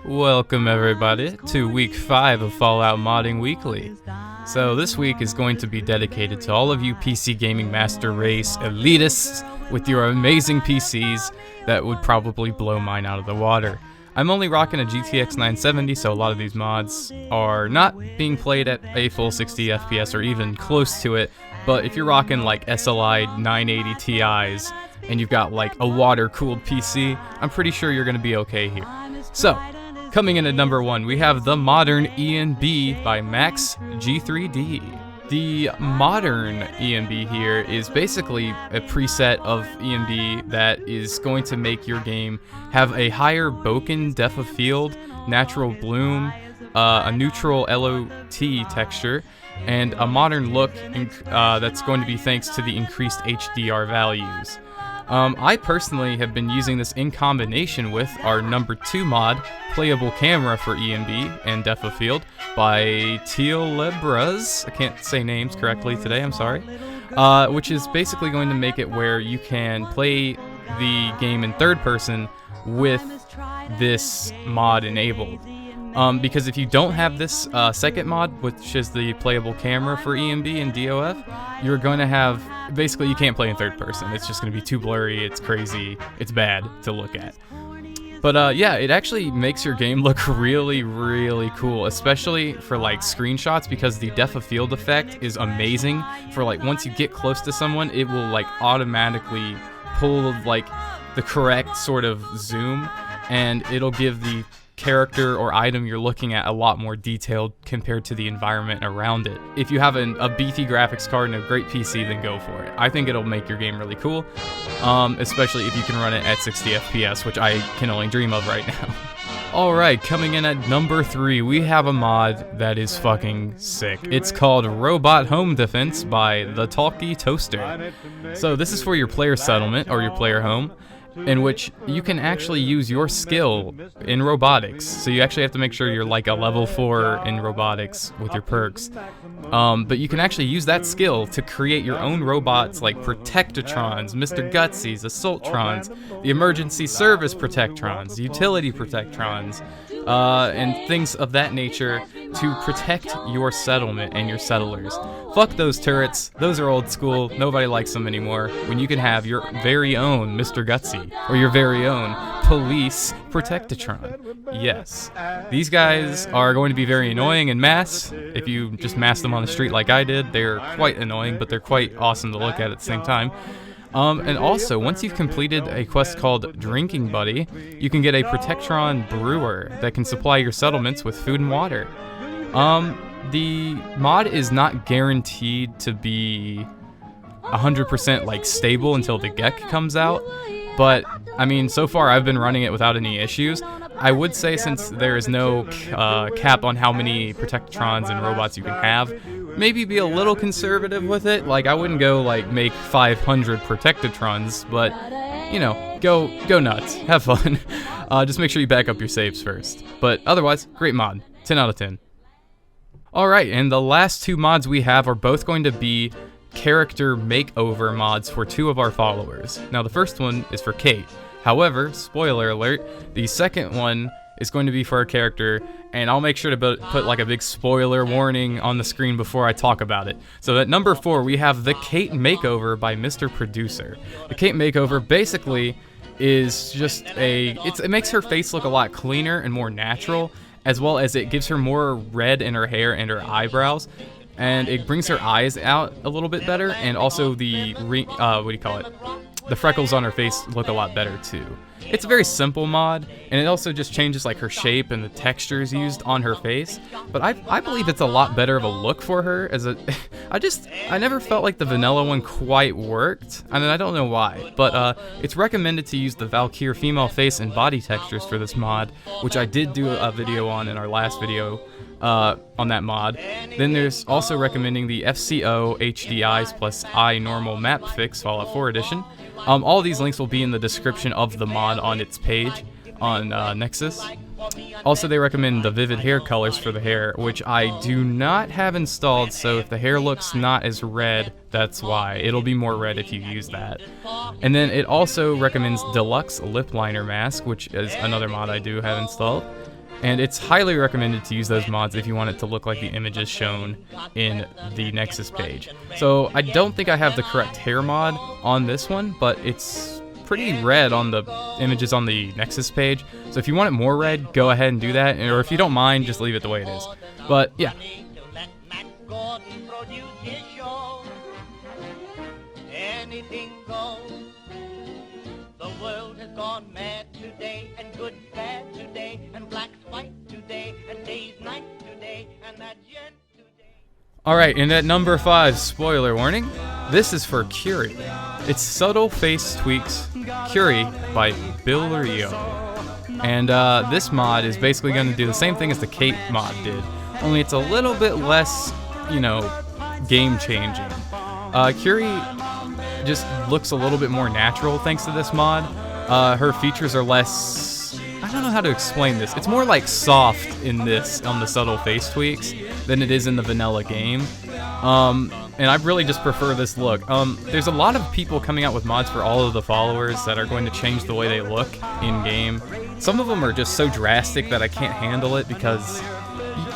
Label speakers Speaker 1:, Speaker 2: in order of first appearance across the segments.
Speaker 1: Welcome everybody to week 5 of Fallout Modding Weekly. So this week is going to be dedicated to all of you PC Gaming Master Race elitists with your amazing PCs that would probably blow mine out of the water. I'm only rocking a GTX 970, so a lot of these mods are not being played at a full 60 FPS or even close to it, but if you're rocking like SLI 980 Ti's and you've got like a water-cooled PC, I'm pretty sure you're going to be okay here. So, coming in at number 1, we have the modern ENB by Max G3D. The modern ENB here is basically a preset of ENB that is going to make your game have a higher bokeh depth of field, natural bloom, a neutral LOT texture, and a modern look that's going to be thanks to the increased HDR values. I personally have been using this in combination with our number 2 mod, Playable Camera for ENB and depth of field by tielebras. I can't say names correctly today, I'm sorry. Which is basically going to make it where you can play the game in third person with this mod enabled. Because if you don't have this second mod, which is the Playable Camera for ENB and DoF, you're going to have, basically you can't play in third person. It's just going to be too blurry, it's crazy, it's bad to look at. But yeah, it actually makes your game look really, really cool, especially for like screenshots, because the depth of field effect is amazing. For like once you get close to someone, it will like automatically pull like the correct sort of zoom, and it'll give the character or item you're looking at a lot more detailed compared to the environment around it. If you have a beefy graphics card and a great PC, then go for it. I think it'll make your game really cool, especially if you can run it at 60 FPS, which I can only dream of right now. Alright, coming in at number 3, we have a mod that is fucking sick. It's called Robot Home Defense by TheTalkieToaster. So this is for your player settlement or your player home, in which you can actually use your skill in robotics. So you actually have to make sure you're like a level 4 in robotics with your perks. But you can actually use that skill to create your own robots like Protectatrons, Mr. Gutsy's, Assaultrons, the Emergency Service Protectrons, Utility Protectrons, and things of that nature to protect your settlement and your settlers. Fuck those turrets, those are old school, nobody likes them anymore, when you can have your very own Mr. Gutsy, or your very own Police Protectatron. Yes, these guys are going to be very annoying in mass. If you just mass them on the street like I did, they're quite annoying, but they're quite awesome to look at the same time. And also, once you've completed a quest called Drinking Buddy, you can get a Protectron Brewer that can supply your settlements with food and water. The mod is not guaranteed to be 100% like stable until the GEC comes out, but I mean, so far I've been running it without any issues. I would say, since there is no cap on how many Protectrons and robots you can have, maybe be a little conservative with it. Like, I wouldn't go like make 500 Protectatrons, but you know, go nuts, have fun. Just make sure you back up your saves first. But otherwise, great mod, 10 out of 10. Alright, and the last 2 mods we have are both going to be character makeover mods for 2 of our followers. Now the first one is for Cait. However, spoiler alert, the second one is going to be for a character, and I'll make sure to put like a big spoiler warning on the screen before I talk about it. So at number 4, we have the Cait Makeover by Mr. Producer. The Cait Makeover basically is just it makes her face look a lot cleaner and more natural, as well as it gives her more red in her hair and her eyebrows, and it brings her eyes out a little bit better, and also the the freckles on her face look a lot better too. It's a very simple mod, and it also just changes like her shape and the textures used on her face, but I believe it's a lot better of a look for her. I never felt like the vanilla one quite worked. I mean, I don't know why, but it's recommended to use the Valkyrie female face and body textures for this mod, which I did do a video on in our last video on that mod. Then there's also recommending the FCO HDIs plus I normal map fix Fallout 4 edition. All these links will be in the description of the mod on its page on Nexus. Also, they recommend the vivid hair colors for the hair, which I do not have installed, so if the hair looks not as red, that's why. It'll be more red if you use that. And then it also recommends Deluxe Lip Liner Mask, which is another mod I do have installed. And it's highly recommended to use those mods if you want it to look like the images shown in the Nexus page. So I don't think I have the correct hair mod on this one, but it's pretty red on the images on the Nexus page. So if you want it more red, go ahead and do that. Or if you don't mind, just leave it the way it is. But yeah.
Speaker 2: Anything goes. The world has gone mad today, and good's bad today, and black's white today, and day's night today, and that gent today.
Speaker 1: Alright, and at number 5, spoiler warning, this is for Curie. It's Subtle Face Tweaks Curie by Billyro. And this mod is basically going to do the same thing as the Cait mod did, only it's a little bit less, you know, game-changing. Curie just looks a little bit more natural thanks to this mod. Her features are less, I don't know how to explain this. It's more like soft in this, on the subtle face tweaks, than it is in the vanilla game. And I really just prefer this look. There's a lot of people coming out with mods for all of the followers that are going to change the way they look in game. Some of them are just so drastic that I can't handle it because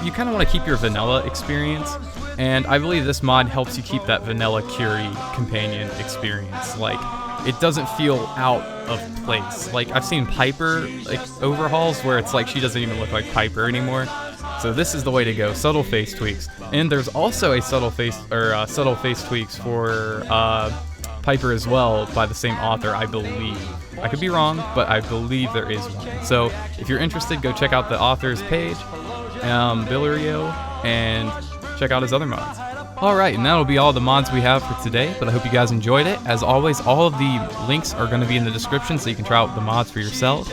Speaker 1: you kind of want to keep your vanilla experience. And I believe this mod helps you keep that vanilla Curie companion experience. Like, it doesn't feel out of place. Like, I've seen Piper like overhauls where it's like she doesn't even look like Piper anymore. So this is the way to go, subtle face tweaks. And there's also a subtle face tweaks for Piper as well by the same author, I believe. I could be wrong, but I believe there is one. So if you're interested, go check out the author's page, Billyro, and check out his other mods. Alright, and that'll be all the mods we have for today, but I hope you guys enjoyed it. As always, all of the links are going to be in the description so you can try out the mods for yourself,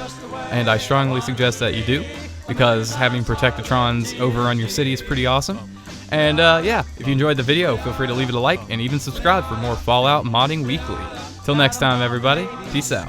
Speaker 1: and I strongly suggest that you do, because having Protectatrons over on your city is pretty awesome. And yeah, if you enjoyed the video, feel free to leave it a like, and even subscribe for more Fallout modding weekly. Till next time, everybody, peace out.